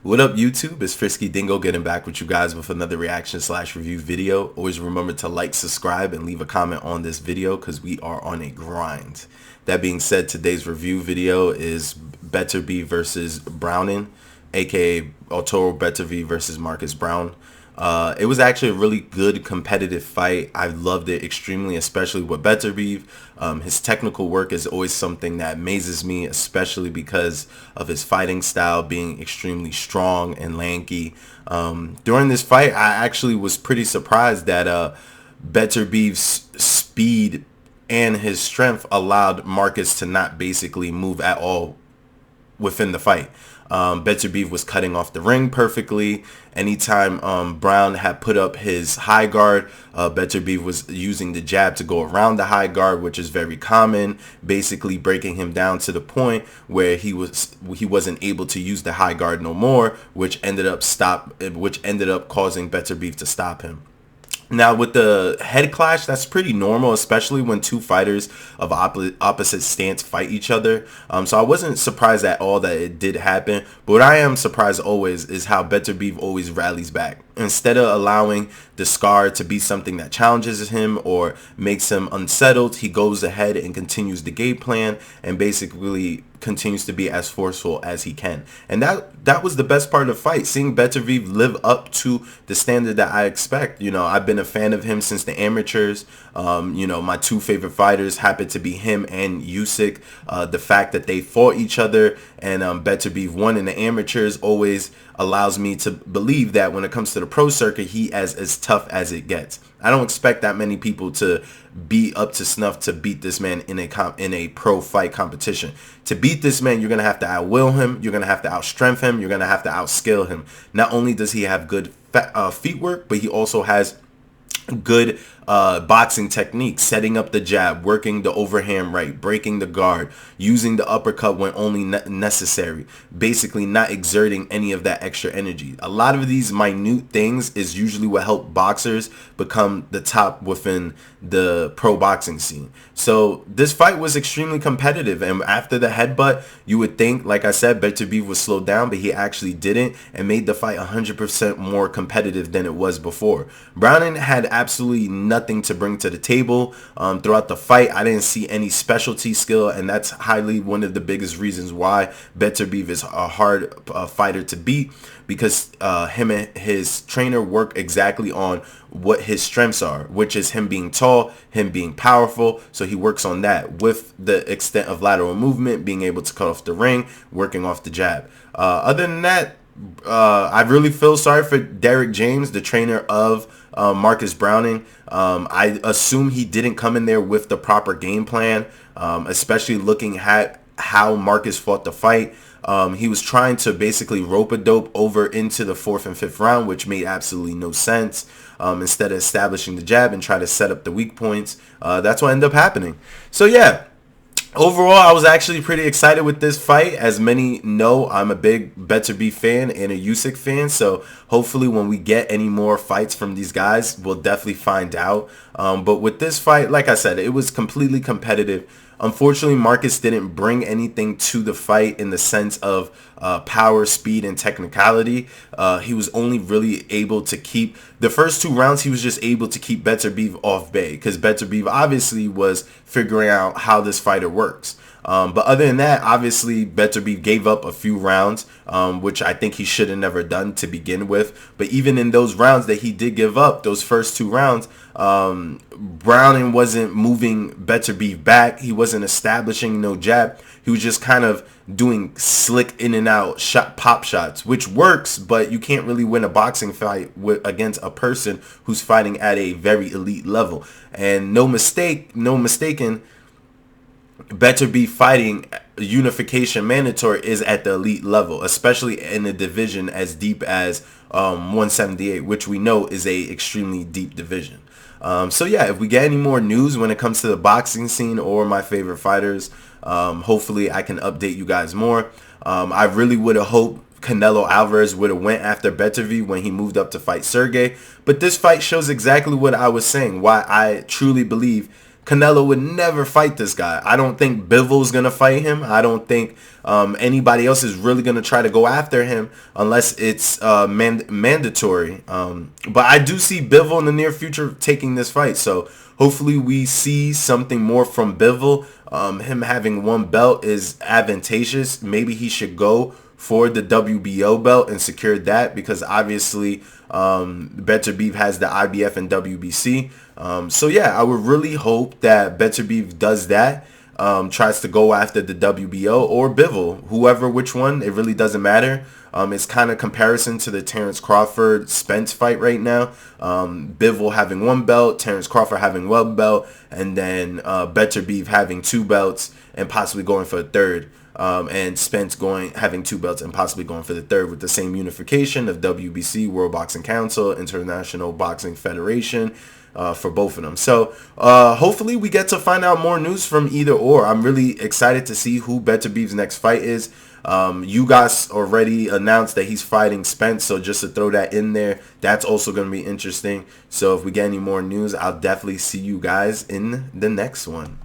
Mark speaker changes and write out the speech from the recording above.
Speaker 1: What up, YouTube? It's Frisky Dingo getting back with you guys with another reaction slash review video. Always remember to like, subscribe, and leave a comment on this video because we are on a grind. That being said, today's review video is Beterbiev versus Browne, aka Arturo Beterbiev versus Marcus Browne. It was actually a really good competitive fight. I loved it extremely, especially with Beterbiev. His technical work is always something that amazes me, especially because of his fighting style being extremely strong and lanky. During this fight, I actually was pretty surprised that Beterbiev's speed and his strength allowed Marcus to not basically move at all within the fight. Beterbiev was cutting off the ring perfectly. Anytime Browne had put up his high guard, Beterbiev was using the jab to go around the high guard, which is very common, basically breaking him down to the point where he wasn't able to use the high guard no more, which ended up causing Beterbiev to stop him. Now, with the head clash, that's pretty normal, especially when two fighters of opposite stance fight each other. So I wasn't surprised at all that it did happen. But what I am surprised always is how Beterbiev always rallies back. Instead of allowing the scar to be something that challenges him or makes him unsettled, he goes ahead and continues the game plan and basically continues to be as forceful as he can. And that was the best part of the fight, seeing Beterbiev live up to the standard that I expect. You know, I've been a fan of him since the amateurs. You know, my two favorite fighters happen to be him and Usyk. The fact that they fought each other and Beterbiev won in the amateurs always allows me to believe that when it comes to the pro circuit, he is as tough as it gets. I don't expect that many people to be up to snuff to beat this man in a pro fight competition. To beat this man, you're going to have to outwill him. You're going to have to outstrength him. You're going to have to outskill him. Not only does he have good feet work, but he also has good boxing technique, setting up the jab, working the overhand right, breaking the guard, using the uppercut when only necessary, basically not exerting any of that extra energy. A lot of these minute things is usually what help boxers become the top within the pro boxing scene. So this fight was extremely competitive, and after the headbutt, you would think, like I said, Beterbiev was slowed down, but he actually didn't and made the fight 100% more competitive than it was before. Browne had absolutely nothing to bring to the table throughout the fight. I didn't see any specialty skill, and that's highly one of the biggest reasons why Beterbiev is a hard fighter to beat, because him and his trainer work exactly on what his strengths are, which is him being tall, him being powerful. So he works on that with the extent of lateral movement, being able to cut off the ring, working off the jab. Other than that, I really feel sorry for Derek James, the trainer of Marcus Browne. I assume he didn't come in there with the proper game plan, especially looking at how Marcus fought the fight. He was trying to basically rope-a-dope over into the 4th and 5th round, which made absolutely no sense. Instead of establishing the jab and try to set up the weak points, that's what ended up happening. So yeah, overall, I was actually pretty excited with this fight. As many know, I'm a big Beterbiev fan and a Usyk fan, so hopefully when we get any more fights from these guys, we'll definitely find out. But with this fight, like I said, it was completely competitive. Unfortunately, Marcus didn't bring anything to the fight in the sense of power, speed, and technicality. He was only really able to keep the first 2 rounds. He was just able to keep Beterbiev off bay because Beterbiev obviously was figuring out how this fighter works. But other than that, obviously, Beterbiev gave up a few rounds, which I think he should have never done to begin with. But even in those rounds that he did give up, those first 2 rounds, Browne wasn't moving Beterbiev back. He wasn't establishing no jab. He was just kind of doing slick in and out pop shots, which works, but you can't really win a boxing fight against a person who's fighting at a very elite level. And no mistaken, Beterbiev fighting unification mandatory is at the elite level, especially in a division as deep as 178, which we know is a extremely deep division. So yeah, if we get any more news when it comes to the boxing scene or my favorite fighters, hopefully I can update you guys more. I really would have hoped Canelo Alvarez would have went after Beterbiev when he moved up to fight Sergey, but this fight shows exactly what I was saying, why I truly believe Canelo would never fight this guy. I don't think Bivol's going to fight him. I don't think anybody else is really going to try to go after him unless it's mandatory. But I do see Bivol in the near future taking this fight. So hopefully we see something more from Bivol. Him having one belt is advantageous. Maybe he should go for the WBO belt and secure that, because obviously Beterbiev has the IBF and WBC. So yeah, I would really hope that Beterbiev does that, tries to go after the WBO or Bivol, whoever, which one, it really doesn't matter. It's kind of comparison to the Terrence Crawford Spence fight right now. Bivol having one belt, Terrence Crawford having one belt, and then Beterbiev having two belts and possibly going for a third. And Spence having two belts and possibly going for the third, with the same unification of WBC, World Boxing Council, International Boxing Federation, for both of them. So hopefully we get to find out more news from either or. I'm really excited to see who Beterbiev's next fight is. You guys already announced that he's fighting Spence, so just to throw that in there, that's also going to be interesting. So if we get any more news, I'll definitely see you guys in the next one.